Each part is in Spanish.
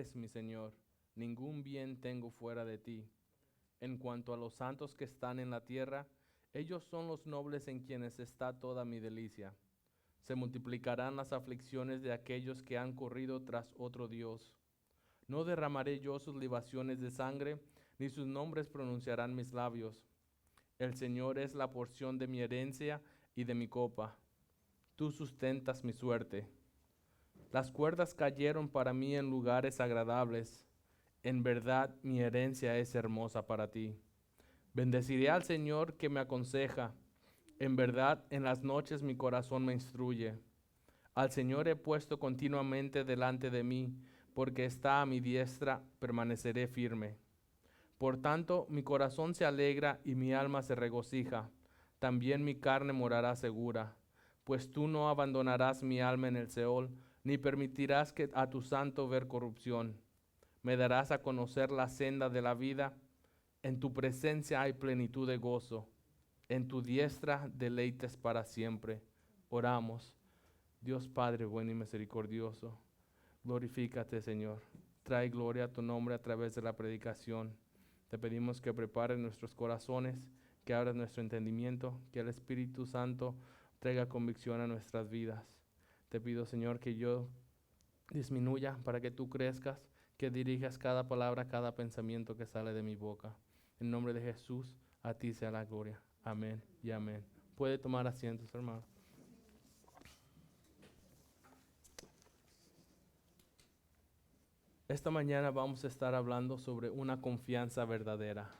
eres mi Señor, ningún bien tengo fuera de ti. En cuanto a los santos que están en la tierra, ellos son los nobles en quienes está toda mi delicia. Se multiplicarán las aflicciones de aquellos que han corrido tras otro Dios. No derramaré yo sus libaciones de sangre, ni sus nombres pronunciarán mis labios. El Señor es la porción de mi herencia y de mi copa. Tú sustentas mi suerte. Las cuerdas cayeron para mí en lugares agradables. En verdad mi herencia es hermosa para ti. Bendeciré al Señor que me aconseja. En verdad en las noches mi corazón me instruye. Al Señor he puesto continuamente delante de mí, porque está a mi diestra, permaneceré firme. Por tanto, mi corazón se alegra y mi alma se regocija. También mi carne morará segura, pues tú no abandonarás mi alma en el Seol, ni permitirás que a tu santo ver corrupción. Me darás a conocer la senda de la vida. En tu presencia hay plenitud de gozo. En tu diestra deleites para siempre. Oramos. Dios Padre bueno y misericordioso, glorifícate, Señor. Trae gloria a tu nombre a través de la predicación. Te pedimos que prepares nuestros corazones, que abras nuestro entendimiento, que el Espíritu Santo traiga convicción a nuestras vidas. Te pido, Señor, que yo disminuya para que tú crezcas, que dirijas cada palabra, cada pensamiento que sale de mi boca. En nombre de Jesús, a ti sea la gloria. Amén y amén. Puede tomar asientos, hermano. Esta mañana vamos a estar hablando sobre una confianza verdadera.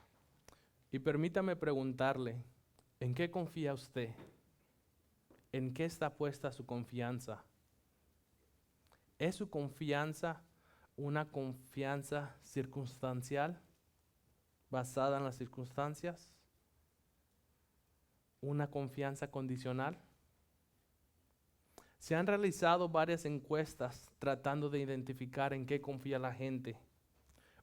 Y permítame preguntarle, ¿en qué confía usted? ¿En qué está puesta su confianza? ¿Es su confianza una confianza circunstancial, basada en las circunstancias? ¿Una confianza condicional? Se han realizado varias encuestas tratando de identificar en qué confía la gente.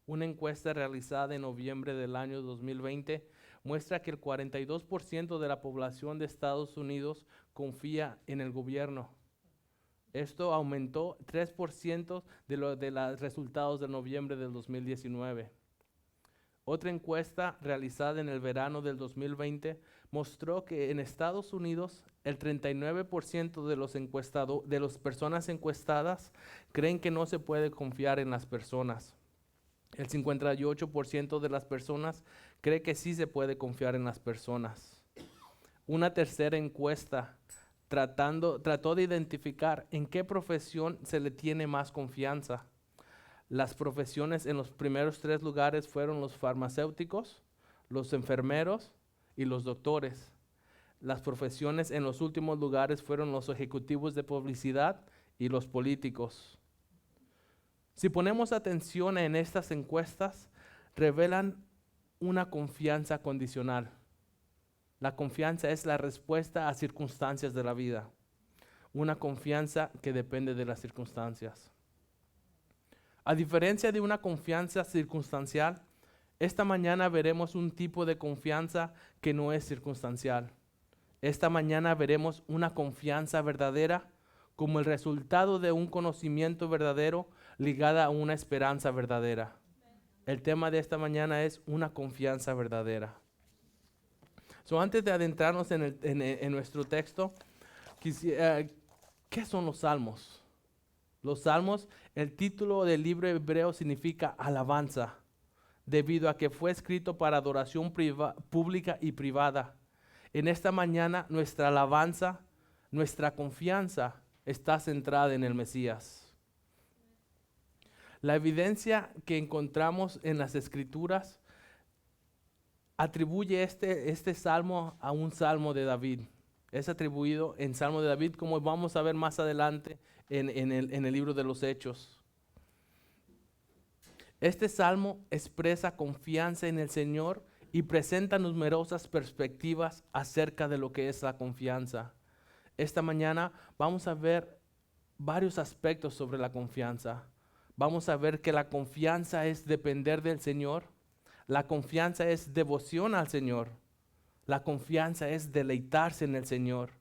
Una encuesta realizada en noviembre del año 2020 muestra que el 42% de la población de Estados Unidos confía en el gobierno. Esto aumentó 3% de los resultados de noviembre del 2019. Otra encuesta realizada en el verano del 2020 mostró que en Estados Unidos el 39% de las personas encuestadas creen que no se puede confiar en las personas. El 58% de las personas cree que sí se puede confiar en las personas. Una tercera encuesta trató de identificar en qué profesión se le tiene más confianza. Las profesiones en los primeros 3 lugares fueron los farmacéuticos, los enfermeros y los doctores. Las profesiones en los últimos lugares fueron los ejecutivos de publicidad y los políticos. Si ponemos atención en estas encuestas, revelan una confianza condicional. La confianza es la respuesta a circunstancias de la vida. Una confianza que depende de las circunstancias. A diferencia de una confianza circunstancial, esta mañana veremos un tipo de confianza que no es circunstancial. Esta mañana veremos una confianza verdadera como el resultado de un conocimiento verdadero ligada a una esperanza verdadera. El tema de esta mañana es una confianza verdadera. Antes de adentrarnos en nuestro texto, ¿qué son los salmos? Los salmos, el título del libro hebreo significa alabanza, debido a que fue escrito para adoración pública y privada. En esta mañana nuestra alabanza, nuestra confianza está centrada en el Mesías. La evidencia que encontramos en las Escrituras atribuye este salmo a un salmo de David. Es atribuido en Salmo de David, como vamos a ver más adelante en el libro de los Hechos. Este salmo expresa confianza en el Señor y presenta numerosas perspectivas acerca de lo que es la confianza. Esta mañana vamos a ver varios aspectos sobre la confianza. Vamos a ver que la confianza es depender del Señor. La confianza es devoción al Señor. La confianza es deleitarse en el Señor.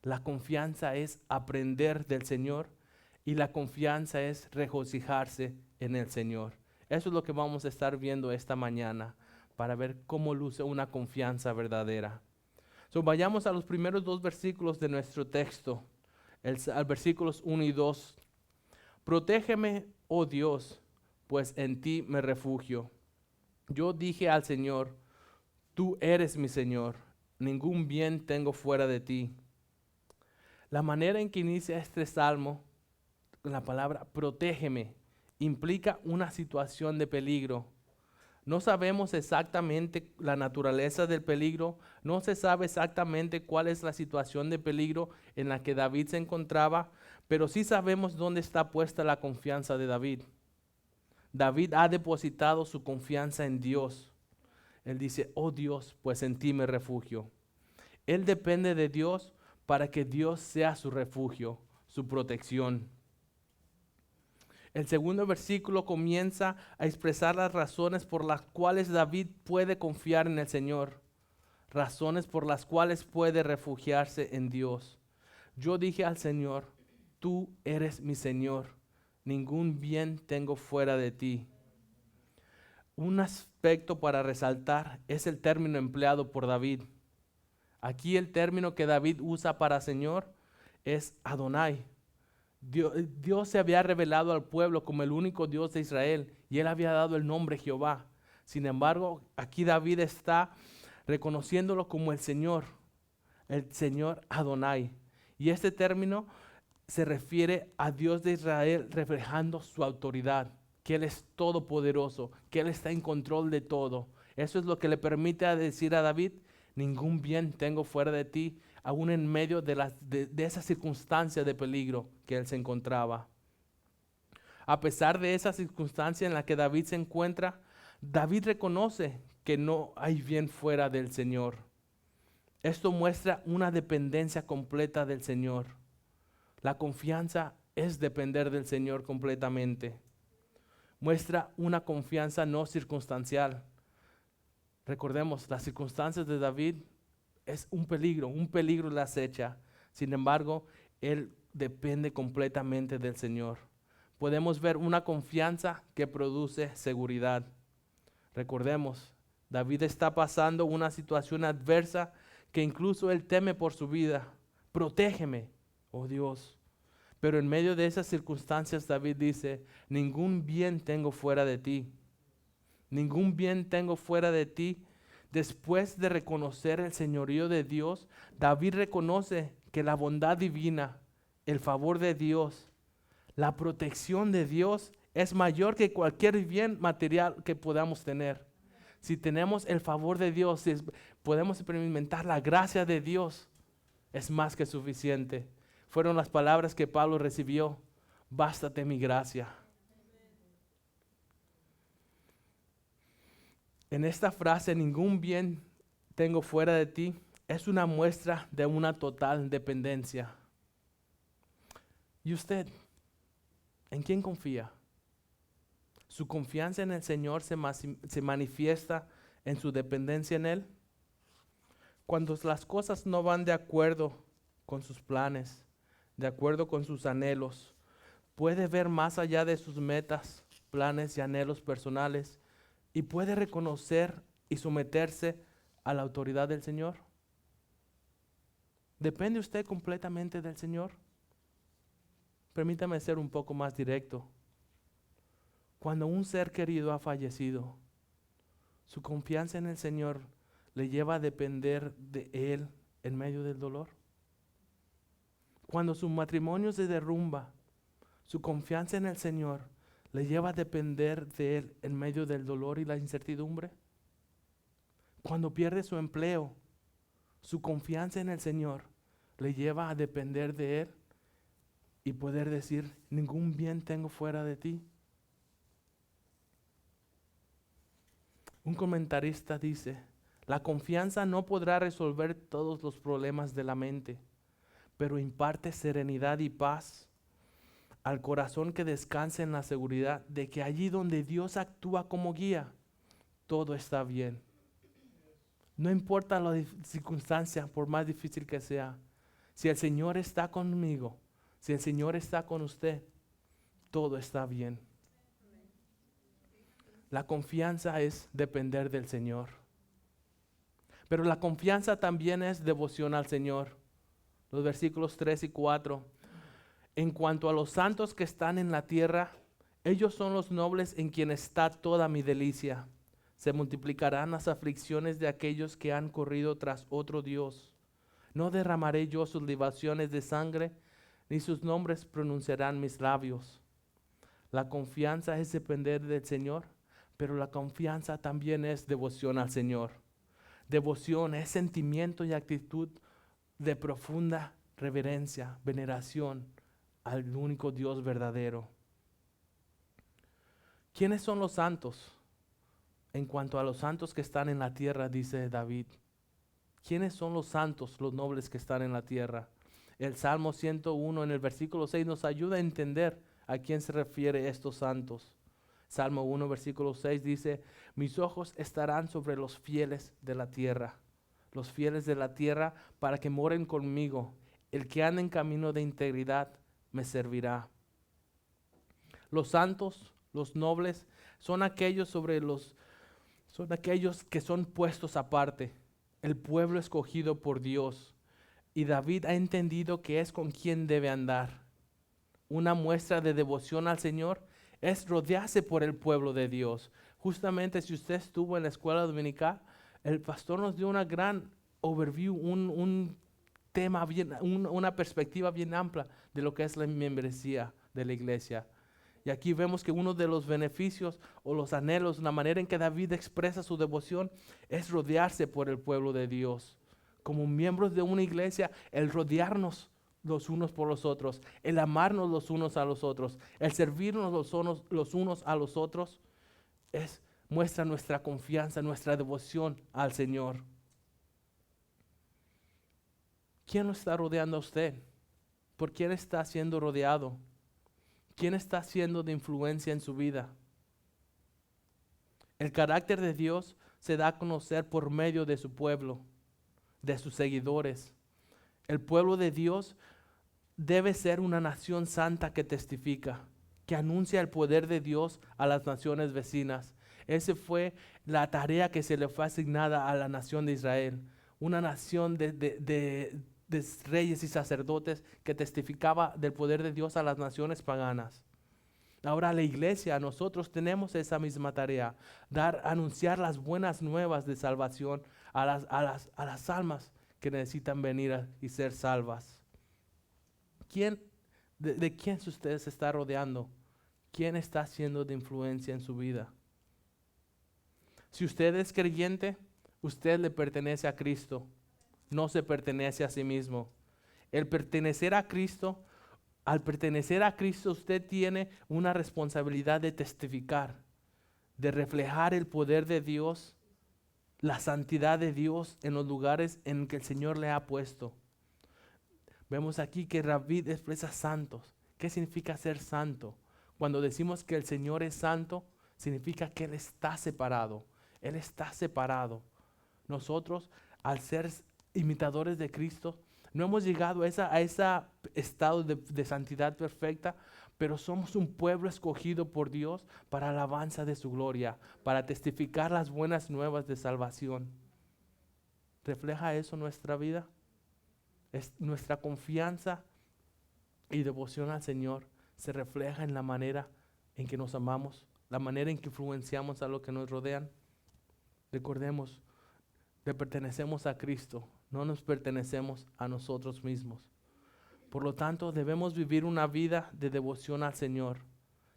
La confianza es aprender del Señor. Y la confianza es regocijarse en el Señor. Eso es lo que vamos a estar viendo esta mañana para ver cómo luce una confianza verdadera. Vayamos a los primeros dos versículos de nuestro texto, al versículos 1 y 2. Protégeme, oh Dios, pues en ti me refugio. Yo dije al Señor, tú eres mi Señor, ningún bien tengo fuera de ti. La manera en que inicia este salmo, la palabra protégeme, implica una situación de peligro. No sabemos exactamente la naturaleza del peligro, no se sabe exactamente cuál es la situación de peligro en la que David se encontraba, pero sí sabemos dónde está puesta la confianza de David. David ha depositado su confianza en Dios. Él dice, oh Dios, pues en ti me refugio. Él depende de Dios para que Dios sea su refugio, su protección. El segundo versículo comienza a expresar las razones por las cuales David puede confiar en el Señor. Razones por las cuales puede refugiarse en Dios. Yo dije al Señor, tú eres mi Señor, ningún bien tengo fuera de ti. Un aspecto para resaltar es el término empleado por David. Aquí el término que David usa para Señor es Adonai. Dios se había revelado al pueblo como el único Dios de Israel y él había dado el nombre Jehová. Sin embargo, aquí David está reconociéndolo como el Señor Adonai. Y este término se refiere a Dios de Israel reflejando su autoridad, que Él es todopoderoso, que Él está en control de todo. Eso es lo que le permite decir a David, ningún bien tengo fuera de ti, aún en medio de esa circunstancia de peligro que él se encontraba. A pesar de esa circunstancia en la que David se encuentra, David reconoce que no hay bien fuera del Señor. Esto muestra una dependencia completa del Señor. La confianza es depender del Señor completamente. Muestra una confianza no circunstancial. Recordemos, las circunstancias de David es un peligro le acecha. Sin embargo, él depende completamente del Señor. Podemos ver una confianza que produce seguridad. Recordemos, David está pasando una situación adversa que incluso él teme por su vida. Protégeme, oh Dios. Pero en medio de esas circunstancias David dice, ningún bien tengo fuera de ti. Ningún bien tengo fuera de ti. Después de reconocer el señorío de Dios, David reconoce que la bondad divina, el favor de Dios, la protección de Dios es mayor que cualquier bien material que podamos tener. Si tenemos el favor de Dios, si podemos experimentar la gracia de Dios, es más que suficiente. Fueron las palabras que Pablo recibió. Bástate mi gracia. En esta frase, ningún bien tengo fuera de ti, es una muestra de una total dependencia. ¿Y usted? ¿En quién confía? ¿Su confianza en el Señor se manifiesta en su dependencia en Él? Cuando las cosas no van de acuerdo con sus planes, de acuerdo con sus anhelos, puede ver más allá de sus metas, planes y anhelos personales y puede reconocer y someterse a la autoridad del Señor. ¿Depende usted completamente del Señor? Permítame ser un poco más directo. Cuando un ser querido ha fallecido, su confianza en el Señor le lleva a depender de Él en medio del dolor. Cuando su matrimonio se derrumba, su confianza en el Señor le lleva a depender de Él en medio del dolor y la incertidumbre. Cuando pierde su empleo, su confianza en el Señor le lleva a depender de Él y poder decir, ningún bien tengo fuera de ti. Un comentarista dice, la confianza no podrá resolver todos los problemas de la mente, pero imparte serenidad y paz al corazón que descansa en la seguridad de que allí donde Dios actúa como guía, todo está bien. No importa la circunstancia, por más difícil que sea, si el Señor está conmigo, si el Señor está con usted, todo está bien. La confianza es depender del Señor. Pero la confianza también es devoción al Señor. Los versículos 3 y 4. En cuanto a los santos que están en la tierra, ellos son los nobles en quien está toda mi delicia. Se multiplicarán las aflicciones de aquellos que han corrido tras otro Dios. No derramaré yo sus libaciones de sangre, ni sus nombres pronunciarán mis labios. La confianza es depender del Señor, pero la confianza también es devoción al Señor. Devoción es sentimiento y actitud de profunda reverencia, veneración al único Dios verdadero. ¿Quiénes son los santos? En cuanto a los santos que están en la tierra, dice David. ¿Quiénes son los santos, los nobles que están en la tierra? El Salmo 101 en el versículo 6 nos ayuda a entender a quién se refiere estos santos. Salmo 1 versículo 6 dice, mis ojos estarán sobre los fieles de la tierra. Los fieles de la tierra para que moren conmigo. El que anda en camino de integridad me servirá. Los santos, los nobles, son aquellos que son puestos aparte, el pueblo escogido por Dios. Y David ha entendido que es con quien debe andar. Una muestra de devoción al Señor es rodearse por el pueblo de Dios. Justamente si usted estuvo en la escuela dominical, el pastor nos dio una gran overview, un tema bien, una perspectiva bien amplia de lo que es la membresía de la iglesia. Y aquí vemos que uno de los beneficios o los anhelos, la manera en que David expresa su devoción es rodearse por el pueblo de Dios. Como miembros de una iglesia, el rodearnos los unos por los otros, el amarnos los unos a los otros, el servirnos los unos a los otros, muestra nuestra confianza, nuestra devoción al Señor. ¿Quién lo está rodeando a usted? ¿Por quién está siendo rodeado? ¿Quién está siendo de influencia en su vida? El carácter de Dios se da a conocer por medio de su pueblo, de sus seguidores. El pueblo de Dios debe ser una nación santa que testifica, que anuncia el poder de Dios a las naciones vecinas. Esa fue la tarea que se le fue asignada a la nación de Israel. Una nación de reyes y sacerdotes que testificaba del poder de Dios a las naciones paganas. Ahora la iglesia, nosotros tenemos esa misma tarea, anunciar las buenas nuevas de salvación a las almas que necesitan venir y ser salvas. ¿De quién usted se está rodeando? ¿Quién está siendo de influencia en su vida? Si usted es creyente, usted le pertenece a Cristo, no se pertenece a sí mismo. El pertenecer a Cristo, al pertenecer a Cristo, usted tiene una responsabilidad de testificar, de reflejar el poder de Dios, la santidad de Dios en los lugares en que el Señor le ha puesto. Vemos aquí que David expresa santos. ¿Qué significa ser santo? Cuando decimos que el Señor es santo, significa que Él está separado. Él está separado. Nosotros, al ser imitadores de Cristo, no hemos llegado a ese estado de santidad perfecta, pero somos un pueblo escogido por Dios para alabanza de su gloria, para testificar las buenas nuevas de salvación. ¿Refleja eso nuestra vida? Nuestra confianza y devoción al Señor se refleja en la manera en que nos amamos, la manera en que influenciamos a los que nos rodean. Recordemos, le pertenecemos a Cristo, no nos pertenecemos a nosotros mismos. Por lo tanto, debemos vivir una vida de devoción al Señor.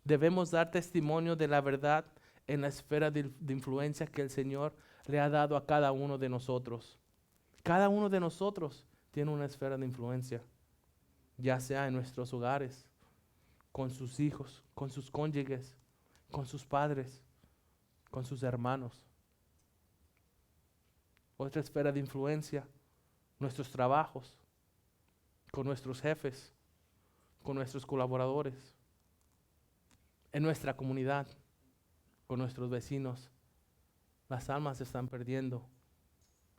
Debemos dar testimonio de la verdad en la esfera de influencia que el Señor le ha dado a cada uno de nosotros. Cada uno de nosotros tiene una esfera de influencia, ya sea en nuestros hogares, con sus hijos, con sus cónyuges, con sus padres, con sus hermanos. Otra esfera de influencia, nuestros trabajos, con nuestros jefes, con nuestros colaboradores, en nuestra comunidad, con nuestros vecinos. Las almas se están perdiendo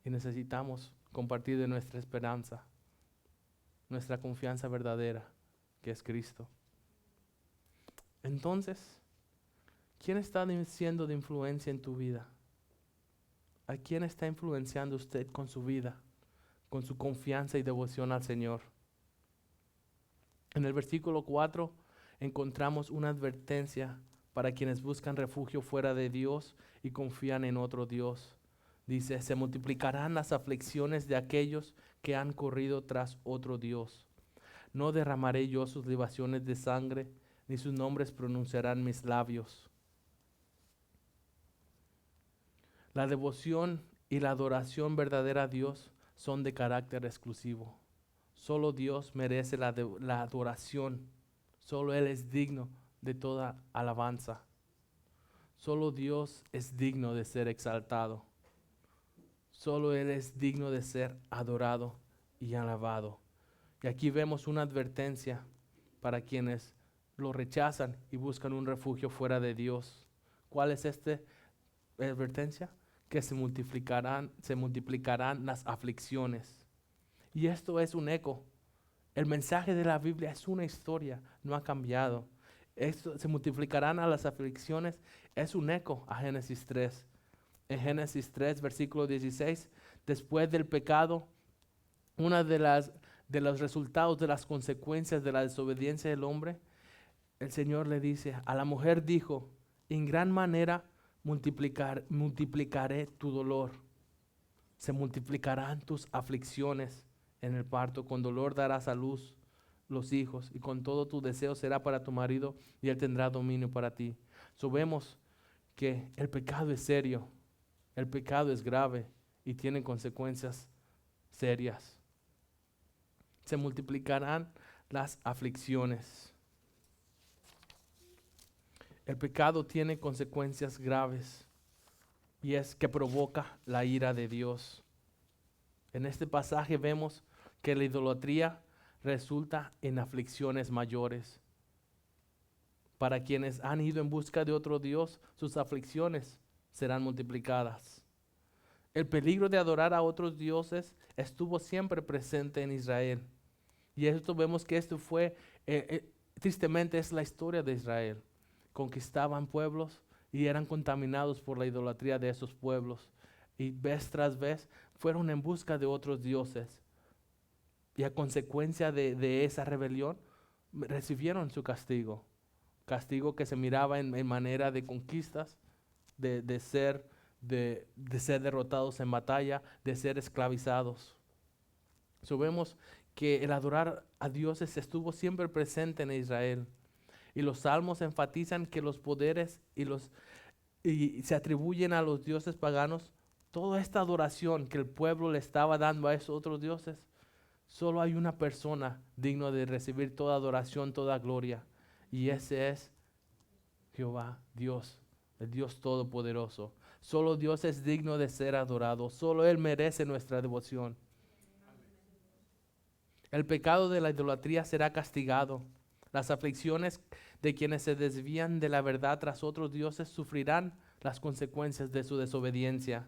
y necesitamos compartir de nuestra esperanza, nuestra confianza verdadera, que es Cristo. Entonces, ¿Quién está siendo de influencia en tu vida? ¿A quién está influenciando usted con su vida, con su confianza y devoción al Señor? En el versículo 4 encontramos una advertencia para quienes buscan refugio fuera de Dios y confían en otro Dios. Dice, se multiplicarán las aflicciones de aquellos que han corrido tras otro Dios. No derramaré yo sus libaciones de sangre, ni sus nombres pronunciarán mis labios. La devoción y la adoración verdadera a Dios son de carácter exclusivo. Solo Dios merece la adoración. Solo Él es digno de toda alabanza. Solo Dios es digno de ser exaltado. Solo Él es digno de ser adorado y alabado. Y aquí vemos una advertencia para quienes lo rechazan y buscan un refugio fuera de Dios. ¿Cuál es esta advertencia? Que se multiplicarán las aflicciones. Y esto es un eco. El mensaje de la Biblia es una historia, no ha cambiado. Esto, se multiplicarán a las aflicciones, es un eco a Génesis 3. En Génesis 3, versículo 16, después del pecado, una de los resultados, de las consecuencias de la desobediencia del hombre, el Señor le dice, a la mujer dijo, en gran manera multiplicaré tu dolor. Se multiplicarán tus aflicciones en el parto. Con dolor darás a luz los hijos, y con todo tu deseo será para tu marido, y él tendrá dominio para ti. Vemos que el pecado es serio, el pecado es grave y tiene consecuencias serias. Se multiplicarán las aflicciones. El pecado tiene consecuencias graves y es que provoca la ira de Dios. En este pasaje vemos que la idolatría resulta en aflicciones mayores. Para quienes han ido en busca de otro Dios, sus aflicciones serán multiplicadas. El peligro de adorar a otros dioses estuvo siempre presente en Israel. Y esto vemos que esto fue, tristemente es la historia de Israel. Conquistaban pueblos y eran contaminados por la idolatría de esos pueblos. Y vez tras vez fueron en busca de otros dioses. Y a consecuencia de esa rebelión, recibieron su castigo. Castigo que se miraba en manera de conquistas, de ser derrotados en batalla, de ser esclavizados. Vemos que el adorar a dioses estuvo siempre presente en Israel. Y los salmos enfatizan que los poderes y se atribuyen a los dioses paganos. Toda esta adoración que el pueblo le estaba dando a esos otros dioses, solo hay una persona digna de recibir toda adoración, toda gloria. Y ese es Jehová, Dios, el Dios Todopoderoso. Solo Dios es digno de ser adorado. Solo Él merece nuestra devoción. El pecado de la idolatría será castigado. Las aflicciones de quienes se desvían de la verdad tras otros dioses sufrirán las consecuencias de su desobediencia.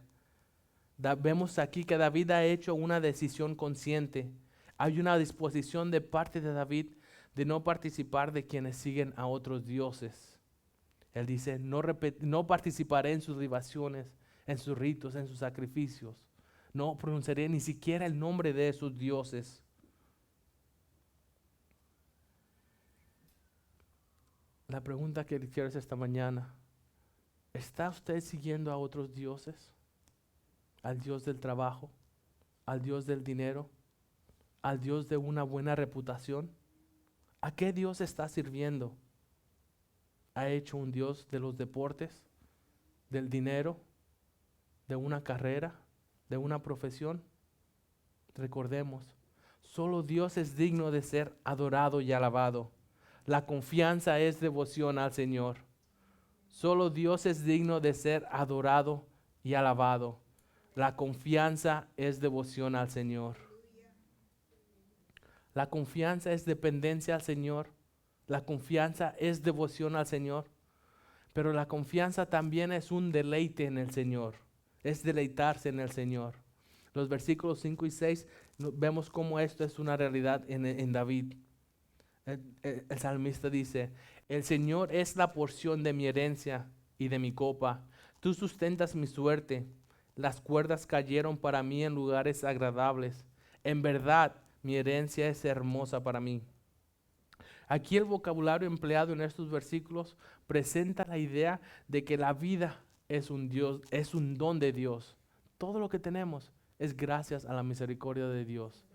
Vemos aquí que David ha hecho una decisión consciente. Hay una disposición de parte de David de no participar de quienes siguen a otros dioses. Él dice, no participaré en sus libaciones, en sus ritos, en sus sacrificios. No pronunciaré ni siquiera el nombre de esos dioses. La pregunta que le quiero hacer esta mañana, ¿está usted siguiendo a otros dioses? ¿Al Dios del trabajo? ¿Al Dios del dinero? ¿Al Dios de una buena reputación? ¿A qué Dios está sirviendo? ¿Ha hecho un Dios de los deportes, del dinero, de una carrera, de una profesión? Recordemos, solo Dios es digno de ser adorado y alabado. La confianza es devoción al Señor. Solo Dios es digno de ser adorado y alabado. La confianza es devoción al Señor. La confianza es dependencia al Señor. La confianza es devoción al Señor. Pero la confianza también es un deleite en el Señor. Es deleitarse en el Señor. Los versículos 5 y 6 vemos cómo esto es una realidad en David. El salmista dice, el Señor es la porción de mi herencia y de mi copa. Tú sustentas mi suerte. Las cuerdas cayeron para mí en lugares agradables. En verdad, mi herencia es hermosa para mí. Aquí el vocabulario empleado en estos versículos presenta la idea de que la vida es un Dios, es un don de Dios. Todo lo que tenemos es gracias a la misericordia de Dios.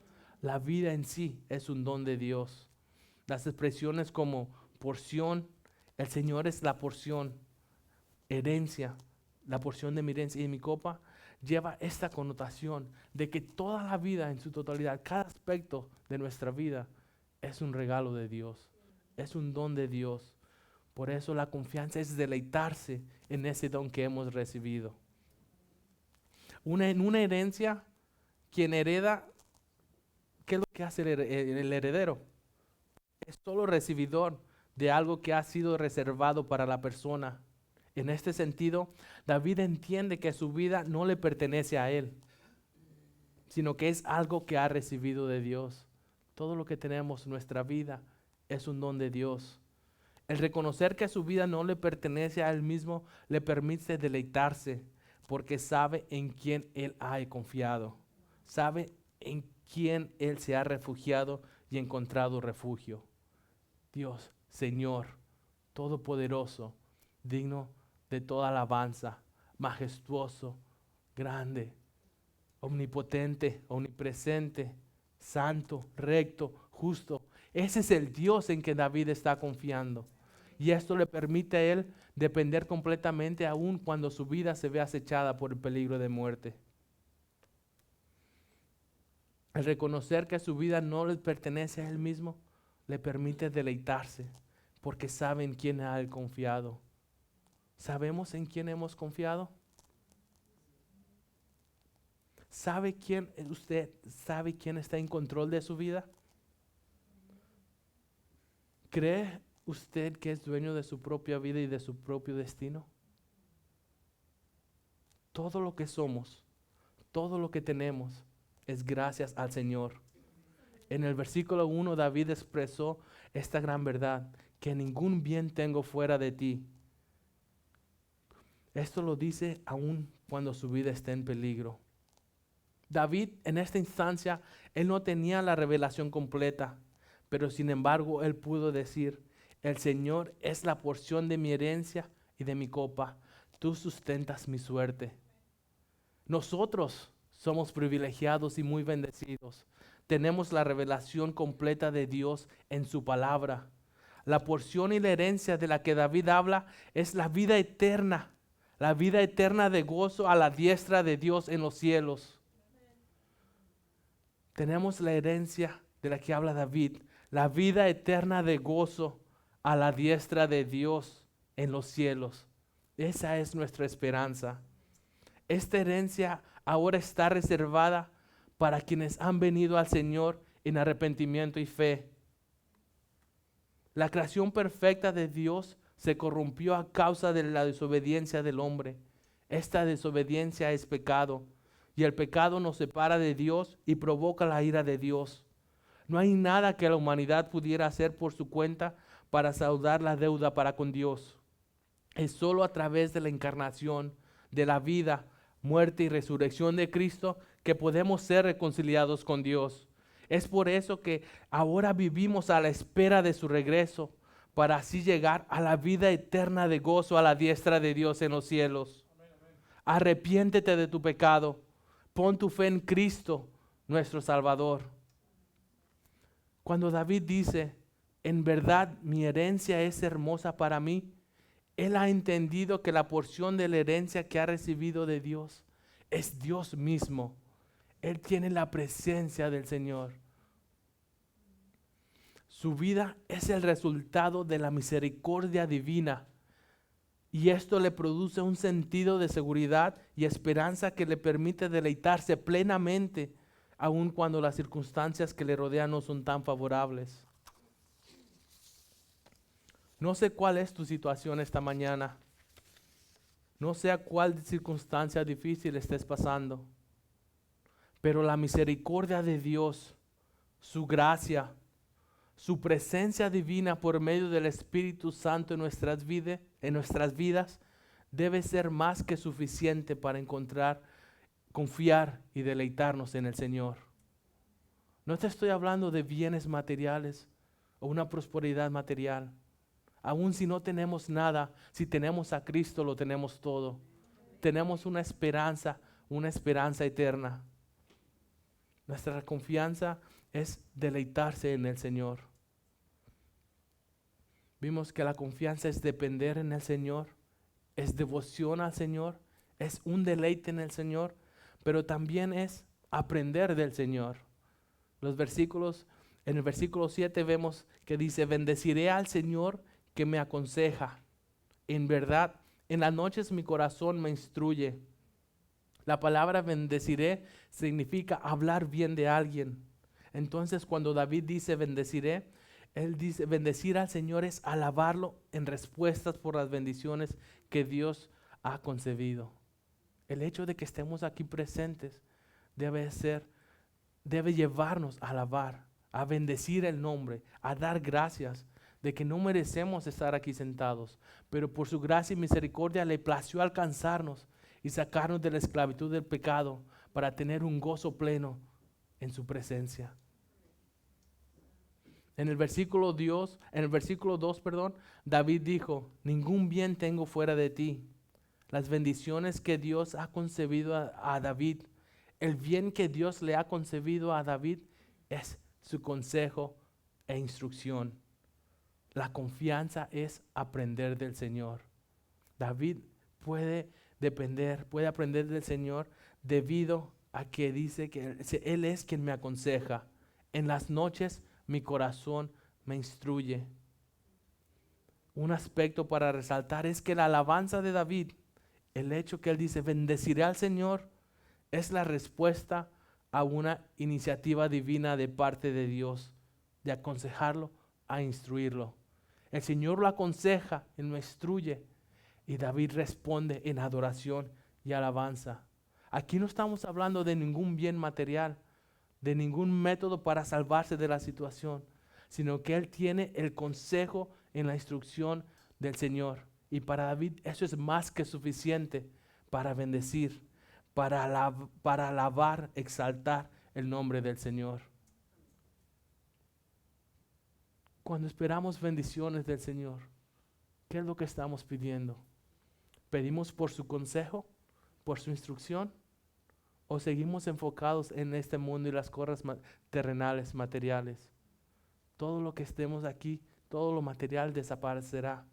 La vida en sí es un don de Dios. Las expresiones como porción, el Señor es la porción, herencia, la porción de mi herencia y de mi copa, lleva esta connotación de que toda la vida en su totalidad, cada aspecto de nuestra vida es un regalo de Dios, es un don de Dios. Por eso la confianza es deleitarse en ese don que hemos recibido. En una herencia, quien hereda, ¿qué es lo que hace el heredero? Es solo recibidor de algo que ha sido reservado para la persona. En este sentido, David entiende que su vida no le pertenece a él, sino que es algo que ha recibido de Dios. Todo lo que tenemos en nuestra vida es un don de Dios. El reconocer que su vida no le pertenece a él mismo le permite deleitarse porque sabe en quién él ha confiado. Sabe en quién él se ha refugiado y encontrado refugio. Dios, Señor, Todopoderoso, digno de toda alabanza, majestuoso, grande, omnipotente, omnipresente, santo, recto, justo. Ese es el Dios en que David está confiando. Y esto le permite a él depender completamente aún cuando su vida se ve acechada por el peligro de muerte. El reconocer que su vida no le pertenece a él mismo le permite deleitarse porque sabe en quién ha él confiado. ¿Sabemos en quién hemos confiado? ¿Sabe quién usted sabe quién está en control de su vida? ¿Cree usted que es dueño de su propia vida y de su propio destino? Todo lo que somos, todo lo que tenemos es gracias al Señor. En el versículo 1 David expresó esta gran verdad, que ningún bien tengo fuera de ti. Esto lo dice aún cuando su vida está en peligro. David en esta instancia, él no tenía la revelación completa, pero sin embargo él pudo decir, el Señor es la porción de mi herencia y de mi copa, tú sustentas mi suerte. Nosotros somos privilegiados y muy bendecidos. Tenemos la revelación completa de Dios en su palabra. La porción y la herencia de la que David habla es la vida eterna de gozo a la diestra de Dios en los cielos. Tenemos la herencia de la que habla David, la vida eterna de gozo a la diestra de Dios en los cielos. Esa es nuestra esperanza. Esta herencia ahora está reservada para quienes han venido al Señor en arrepentimiento y fe. La creación perfecta de Dios se corrompió a causa de la desobediencia del hombre. Esta desobediencia es pecado. Y el pecado nos separa de Dios y provoca la ira de Dios. No hay nada que la humanidad pudiera hacer por su cuenta para saldar la deuda para con Dios. Es solo a través de la encarnación, de la vida, muerte y resurrección de Cristo que podemos ser reconciliados con Dios. Es por eso que ahora vivimos a la espera de su regreso, para así llegar a la vida eterna de gozo a la diestra de Dios en los cielos. Arrepiéntete de tu pecado. Pon tu fe en Cristo, nuestro Salvador. Cuando David dice, en verdad mi herencia es hermosa para mí, él ha entendido que la porción de la herencia que ha recibido de Dios es Dios mismo. Él tiene la presencia del Señor. Su vida es el resultado de la misericordia divina. Y esto le produce un sentido de seguridad y esperanza que le permite deleitarse plenamente, aun cuando las circunstancias que le rodean no son tan favorables. No sé cuál es tu situación esta mañana. No sé a cuál circunstancia difícil estés pasando. Pero la misericordia de Dios, su gracia, su presencia divina por medio del Espíritu Santo en nuestras vidas, debe ser más que suficiente para encontrar, confiar y deleitarnos en el Señor. No te estoy hablando de bienes materiales o una prosperidad material. Aun si no tenemos nada, si tenemos a Cristo, lo tenemos todo. Tenemos una esperanza eterna. Nuestra confianza es deleitarse en el Señor. Vimos que la confianza es depender en el Señor, es devoción al Señor, es un deleite en el Señor, pero también es aprender del Señor. En el versículo 7 vemos que dice, bendeciré al Señor que me aconseja. En verdad, en las noches mi corazón me instruye. La palabra bendeciré significa hablar bien de alguien. Entonces, cuando David dice bendeciré, él dice bendecir al Señor es alabarlo en respuestas por las bendiciones que Dios ha concebido. El hecho de que estemos aquí presentes debe llevarnos a alabar, a bendecir el nombre, a dar gracias de que no merecemos estar aquí sentados, pero por su gracia y misericordia le plació alcanzarnos y sacarnos de la esclavitud del pecado para tener un gozo pleno en su presencia. En el versículo 2, David dijo, ningún bien tengo fuera de ti. Las bendiciones que Dios ha concebido a David, el bien que Dios le ha concebido a David es su consejo e instrucción. La confianza es aprender del Señor. David puede aprender del Señor debido a que dice que Él es quien me aconseja. En las noches mi corazón me instruye. Un aspecto para resaltar es que la alabanza de David, el hecho que él dice, bendeciré al Señor, es la respuesta a una iniciativa divina de parte de Dios, de aconsejarlo a instruirlo. El Señor lo aconseja, Él lo instruye, y David responde en adoración y alabanza. Aquí no estamos hablando de ningún bien material, de ningún método para salvarse de la situación, sino que él tiene el consejo en la instrucción del Señor. Y para David eso es más que suficiente para bendecir, para alabar, exaltar el nombre del Señor. Cuando esperamos bendiciones del Señor, ¿qué es lo que estamos pidiendo? ¿Pedimos por su consejo, por su instrucción? ¿O seguimos enfocados en este mundo y las cosas terrenales, materiales? Todo lo que estemos aquí, todo lo material desaparecerá.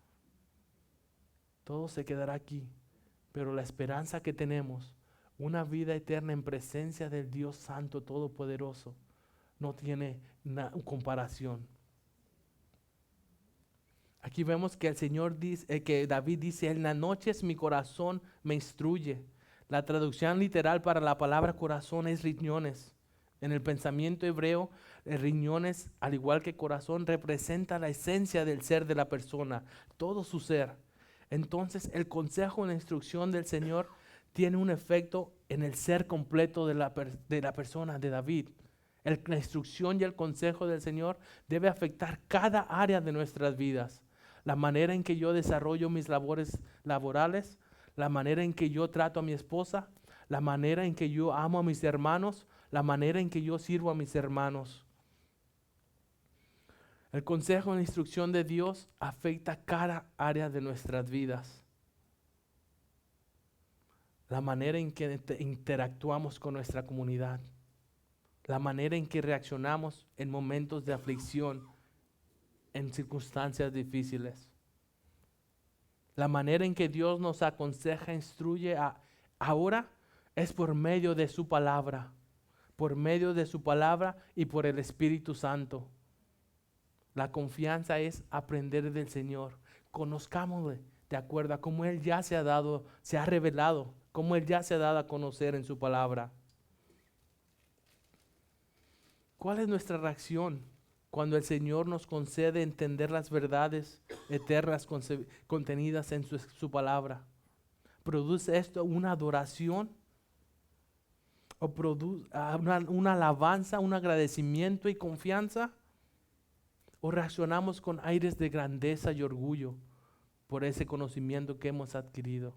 Todo se quedará aquí. Pero la esperanza que tenemos, una vida eterna en presencia del Dios Santo Todopoderoso, no tiene comparación. Aquí vemos que el Señor dice, que David dice, en las noches mi corazón me instruye. La traducción literal para la palabra corazón es riñones. En el pensamiento hebreo, riñones, al igual que corazón, representa la esencia del ser de la persona, todo su ser. Entonces, el consejo y la instrucción del Señor tiene un efecto en el ser completo de la persona de David. La instrucción y el consejo del Señor debe afectar cada área de nuestras vidas. La manera en que yo desarrollo mis labores laborales, la manera en que yo trato a mi esposa, la manera en que yo amo a mis hermanos, la manera en que yo sirvo a mis hermanos. El consejo y la instrucción de Dios afecta cada área de nuestras vidas. La manera en que interactuamos con nuestra comunidad, la manera en que reaccionamos en momentos de aflicción, en circunstancias difíciles. La manera en que Dios nos aconseja, instruye ahora es por medio de su palabra, y por el Espíritu Santo. La confianza es aprender del Señor. Conozcámosle de acuerdo a cómo Él ya se ha revelado, cómo Él ya se ha dado a conocer en su palabra. ¿Cuál es nuestra reacción cuando el Señor nos concede entender las verdades eternas contenidas en su palabra? ¿Produce esto una adoración? ¿O produce una alabanza, un agradecimiento y confianza? ¿O reaccionamos con aires de grandeza y orgullo por ese conocimiento que hemos adquirido?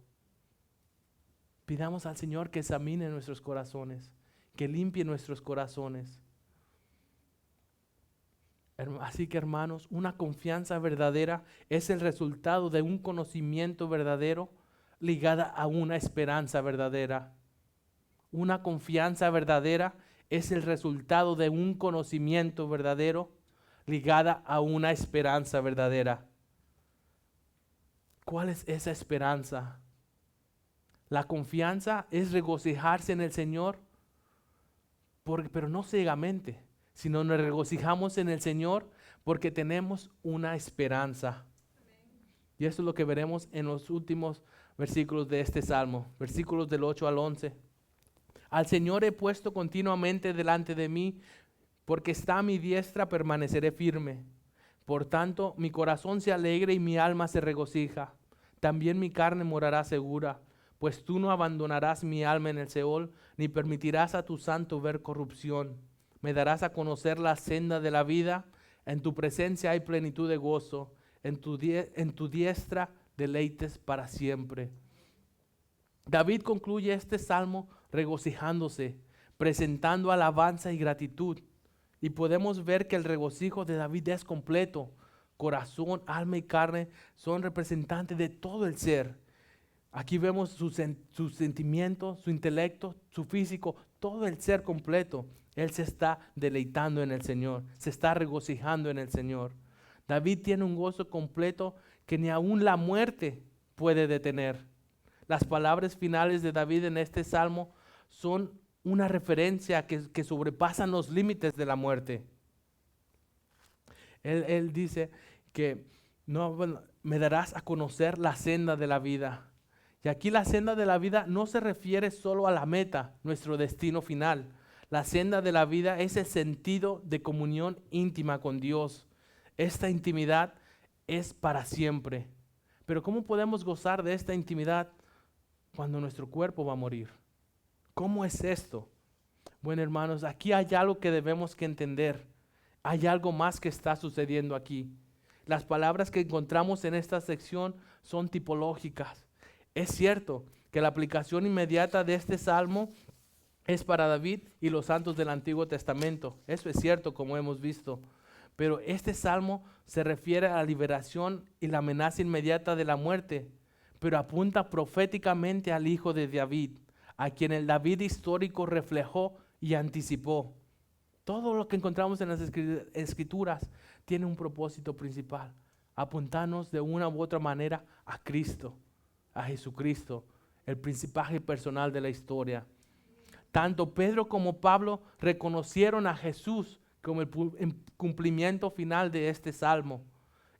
Pidamos al Señor que examine nuestros corazones, que limpie nuestros corazones. Así que, hermanos, una confianza verdadera es el resultado de un conocimiento verdadero ligada a una esperanza verdadera. Una confianza verdadera es el resultado de un conocimiento verdadero ligada a una esperanza verdadera. ¿Cuál es esa esperanza? La confianza es regocijarse en el Señor, pero no ciegamente, sino nos regocijamos en el Señor porque tenemos una esperanza. Y eso es lo que veremos en los últimos versículos de este salmo, versículos del 8 al 11. Al Señor he puesto continuamente delante de mí, porque está a mi diestra, permaneceré firme. Por tanto, mi corazón se alegra y mi alma se regocija. También mi carne morará segura, pues tú no abandonarás mi alma en el Seol, ni permitirás a tu santo ver corrupción. Me darás a conocer la senda de la vida. En tu presencia hay plenitud de gozo. En tu diestra deleites para siempre. David concluye este salmo regocijándose, presentando alabanza y gratitud. Y podemos ver que el regocijo de David es completo. Corazón, alma y carne son representantes de todo el ser. Aquí vemos sus sentimientos, su intelecto, su físico, todo el ser completo. Él se está deleitando en el Señor, se está regocijando en el Señor. David tiene un gozo completo que ni aún la muerte puede detener. Las palabras finales de David en este salmo son una referencia que sobrepasan los límites de la muerte. Él dice que me darás a conocer la senda de la vida. Y aquí la senda de la vida no se refiere solo a la meta, nuestro destino final. La senda de la vida es el sentido de comunión íntima con Dios. Esta intimidad es para siempre. Pero ¿cómo podemos gozar de esta intimidad cuando nuestro cuerpo va a morir? ¿Cómo es esto? Bueno, hermanos, aquí hay algo que debemos que entender. Hay algo más que está sucediendo aquí. Las palabras que encontramos en esta sección son tipológicas. Es cierto que la aplicación inmediata de este salmo es para David y los santos del Antiguo Testamento. Eso es cierto, como hemos visto. Pero este salmo se refiere a la liberación y la amenaza inmediata de la muerte, pero apunta proféticamente al Hijo de David, a quien el David histórico reflejó y anticipó. Todo lo que encontramos en las Escrituras tiene un propósito principal: apuntarnos de una u otra manera a Cristo, a Jesucristo, el principaje personal de la historia. Tanto Pedro como Pablo reconocieron a Jesús como el cumplimiento final de este salmo.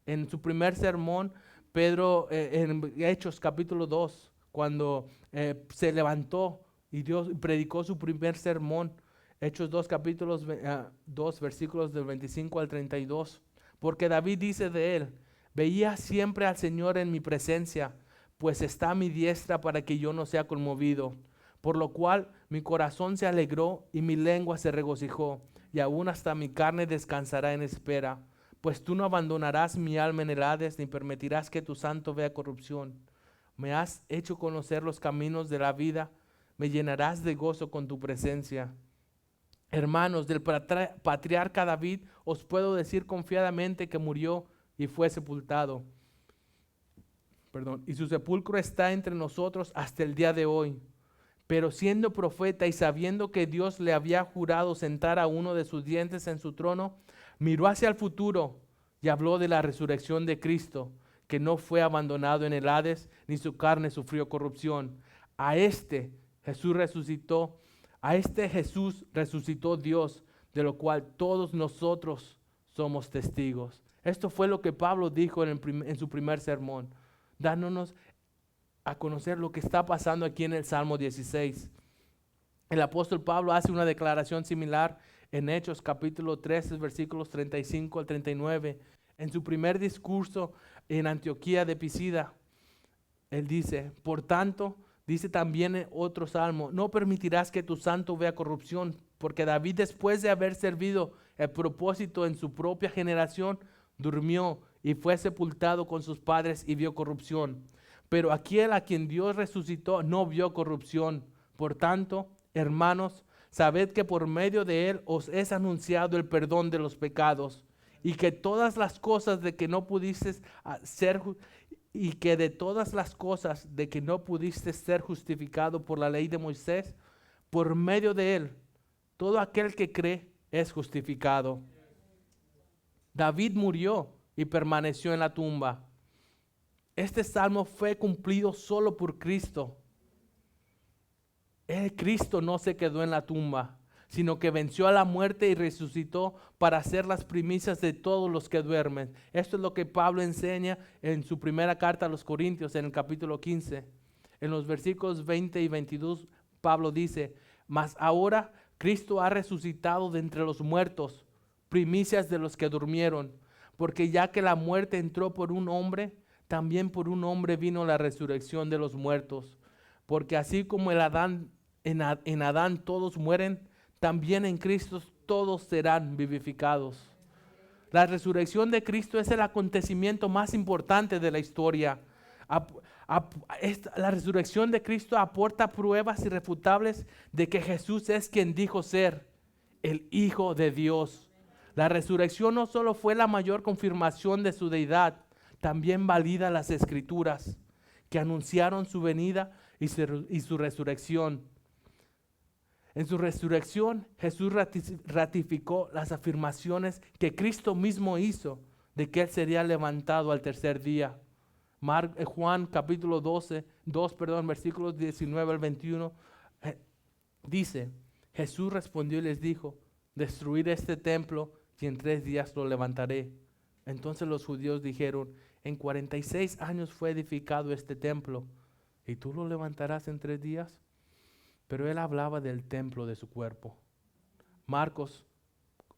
En su primer sermón, Pedro, en Hechos capítulo 2, cuando se levantó y Dios predicó su primer sermón, Hechos 2, capítulos 2, versículos del 25 al 32, porque David dice de él: veía siempre al Señor en mi presencia, pues está a mi diestra para que yo no sea conmovido. Por lo cual mi corazón se alegró y mi lengua se regocijó, y aún hasta mi carne descansará en espera. Pues tú no abandonarás mi alma en el Hades, ni permitirás que tu santo vea corrupción. Me has hecho conocer los caminos de la vida, me llenarás de gozo con tu presencia. Hermanos, del patriarca David os puedo decir confiadamente que murió y fue sepultado. Y su sepulcro está entre nosotros hasta el día de hoy. Pero siendo profeta y sabiendo que Dios le había jurado sentar a uno de sus dientes en su trono, miró hacia el futuro y habló de la resurrección de Cristo, que no fue abandonado en el Hades, ni su carne sufrió corrupción. A este Jesús resucitó Dios, de lo cual todos nosotros somos testigos. Esto fue lo que Pablo dijo en su primer sermón, dándonos a conocer lo que está pasando aquí en el Salmo 16. El apóstol Pablo hace una declaración similar en Hechos capítulo 13, versículos 35 al 39. En su primer discurso en Antioquía de Pisida, él dice: por tanto, dice también en otro salmo, no permitirás que tu santo vea corrupción, porque David, después de haber servido el propósito en su propia generación, durmió y fue sepultado con sus padres y vio corrupción. Pero aquel a quien Dios resucitó no vio corrupción. Por tanto, hermanos, sabed que por medio de él os es anunciado el perdón de los pecados, y que todas las cosas de que no pudiste ser y que de todas las cosas de que no pudiste ser justificado por la ley de Moisés, por medio de él, todo aquel que cree es justificado. David murió y permaneció en la tumba. Este salmo fue cumplido solo por Cristo. El Cristo no se quedó en la tumba, sino que venció a la muerte y resucitó para ser las primicias de todos los que duermen. Esto es lo que Pablo enseña en su primera carta a los Corintios, en el capítulo 15. En los versículos 20 y 22, Pablo dice: mas ahora Cristo ha resucitado de entre los muertos, primicias de los que durmieron, porque ya que la muerte entró por un hombre, también por un hombre vino la resurrección de los muertos. Porque así como en Adán todos mueren, también en Cristo todos serán vivificados. La resurrección de Cristo es el acontecimiento más importante de la historia. La resurrección de Cristo aporta pruebas irrefutables de que Jesús es quien dijo ser el Hijo de Dios. La resurrección no solo fue la mayor confirmación de su deidad, también valida las Escrituras que anunciaron su venida y su resurrección. En su resurrección, Jesús ratificó las afirmaciones que Cristo mismo hizo de que Él sería levantado al tercer día. Juan capítulo 2, versículos 19 al 21, dice: Jesús respondió y les dijo: destruid este templo y en 3 días lo levantaré. Entonces los judíos dijeron: en 46 años fue edificado este templo, ¿y tú lo levantarás en 3 días? Pero él hablaba del templo de su cuerpo. Marcos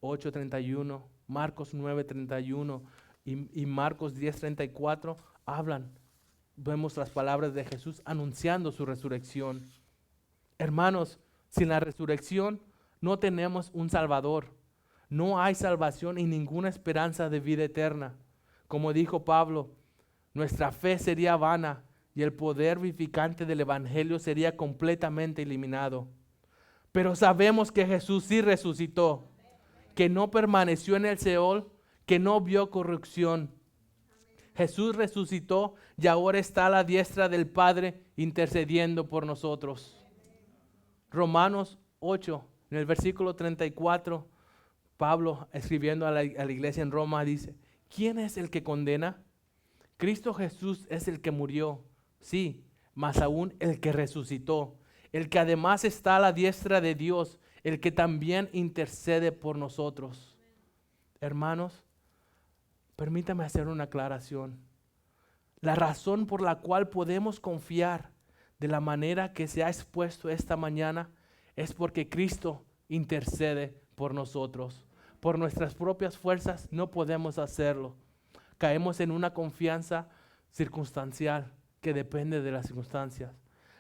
8:31, Marcos 9:31 y Marcos 10:34 vemos las palabras de Jesús anunciando su resurrección. Hermanos, sin la resurrección no tenemos un Salvador. No hay salvación y ninguna esperanza de vida eterna. Como dijo Pablo, nuestra fe sería vana y el poder vivificante del Evangelio sería completamente eliminado. Pero sabemos que Jesús sí resucitó, que no permaneció en el Seol, que no vio corrupción. Jesús resucitó y ahora está a la diestra del Padre intercediendo por nosotros. Romanos 8, en el versículo 34, Pablo, escribiendo a la iglesia en Roma, dice: ¿quién es el que condena? Cristo Jesús es el que murió, sí, mas aún el que resucitó, el que además está a la diestra de Dios, el que también intercede por nosotros. Hermanos, permítame hacer una aclaración. La razón por la cual podemos confiar de la manera que se ha expuesto esta mañana es porque Cristo intercede por nosotros. Por nuestras propias fuerzas no podemos hacerlo. Caemos en una confianza circunstancial que depende de las circunstancias.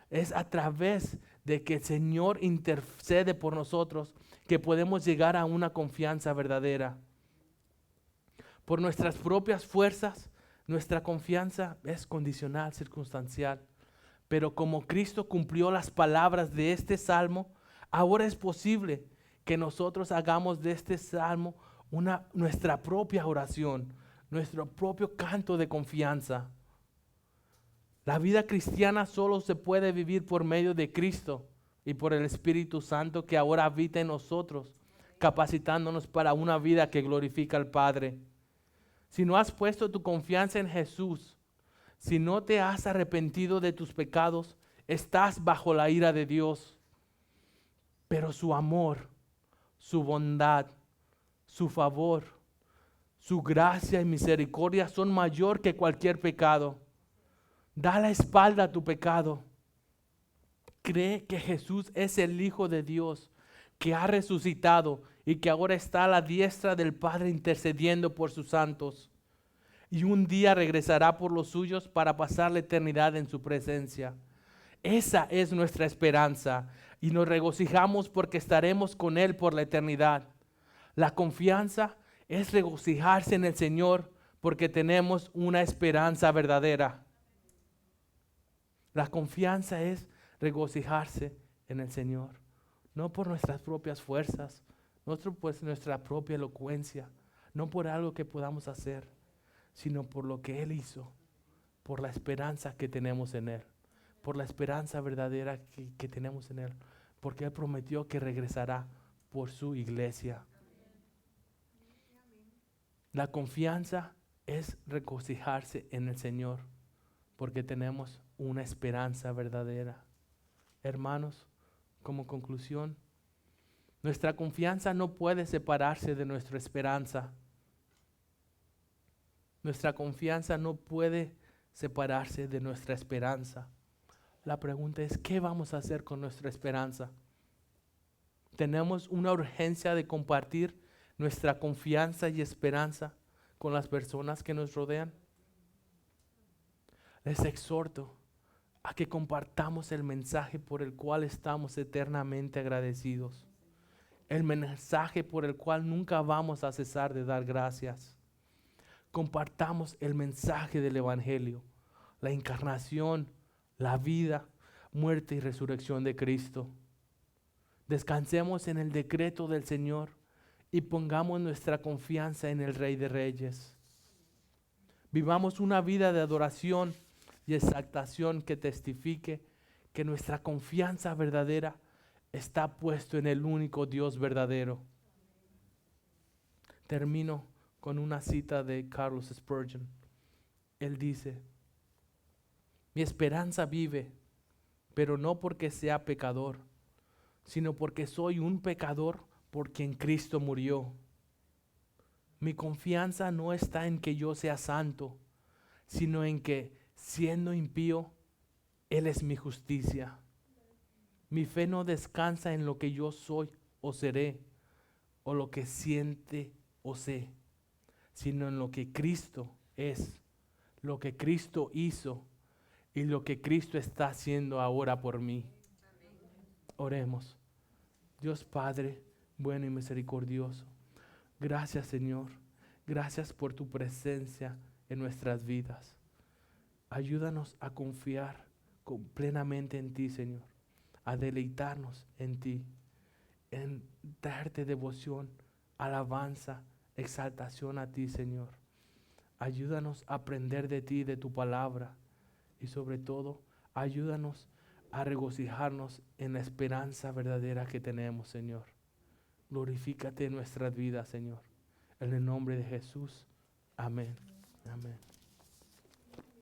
Es a través de que el Señor intercede por nosotros que podemos llegar a una confianza verdadera. Por nuestras propias fuerzas, nuestra confianza es condicional, circunstancial. Pero como Cristo cumplió las palabras de este salmo, ahora es posible que nosotros hagamos de este salmo nuestra propia oración, nuestro propio canto de confianza. La vida cristiana solo se puede vivir por medio de Cristo y por el Espíritu Santo que ahora habita en nosotros, capacitándonos para una vida que glorifica al Padre. Si no has puesto tu confianza en Jesús, si no te has arrepentido de tus pecados, estás bajo la ira de Dios. Pero su amor, su bondad, su favor, su gracia y misericordia son mayor que cualquier pecado. Da la espalda a tu pecado. Cree que Jesús es el Hijo de Dios, que ha resucitado y que ahora está a la diestra del Padre intercediendo por sus santos. Y un día regresará por los suyos para pasar la eternidad en su presencia. Esa es nuestra esperanza y nos regocijamos porque estaremos con Él por la eternidad. La confianza es regocijarse en el Señor porque tenemos una esperanza verdadera. La confianza es regocijarse en el Señor, no por nuestras propias fuerzas, no por nuestra propia elocuencia, no por algo que podamos hacer, sino por lo que Él hizo, por la esperanza que tenemos en Él, por la esperanza verdadera que tenemos en Él, porque Él prometió que regresará por su iglesia. La confianza es regocijarse en el Señor, porque tenemos una esperanza verdadera. Hermanos, como conclusión, nuestra confianza no puede separarse de nuestra esperanza. Nuestra confianza no puede separarse de nuestra esperanza. La pregunta es, ¿qué vamos a hacer con nuestra esperanza? Tenemos una urgencia de compartir nuestra confianza y esperanza con las personas que nos rodean. Les exhorto a que compartamos el mensaje por el cual estamos eternamente agradecidos. El mensaje por el cual nunca vamos a cesar de dar gracias. Compartamos el mensaje del Evangelio, la encarnación, la vida, muerte y resurrección de Cristo. Descansemos en el decreto del Señor y pongamos nuestra confianza en el Rey de Reyes. Vivamos una vida de adoración y exaltación que testifique que nuestra confianza verdadera está puesto en el único Dios verdadero. Termino con una cita de Charles Spurgeon. Él dice: mi esperanza vive, pero no porque sea pecador, sino porque soy un pecador por quien Cristo murió. Mi confianza no está en que yo sea santo, sino en que, siendo impío, Él es mi justicia. Mi fe no descansa en lo que yo soy o seré, o lo que siente o sé, sino en lo que Cristo es, lo que Cristo hizo y lo que Cristo está haciendo ahora por mí. Oremos. Dios Padre, bueno y misericordioso, gracias Señor, gracias por tu presencia en nuestras vidas. Ayúdanos a confiar plenamente en ti, Señor, a deleitarnos en ti, en darte devoción, alabanza, exaltación a ti, Señor. Ayúdanos a aprender de ti, de tu palabra, y sobre todo, ayúdanos a regocijarnos en la esperanza verdadera que tenemos, Señor. Glorifícate en nuestras vidas, Señor. En el nombre de Jesús. Amén. Amén.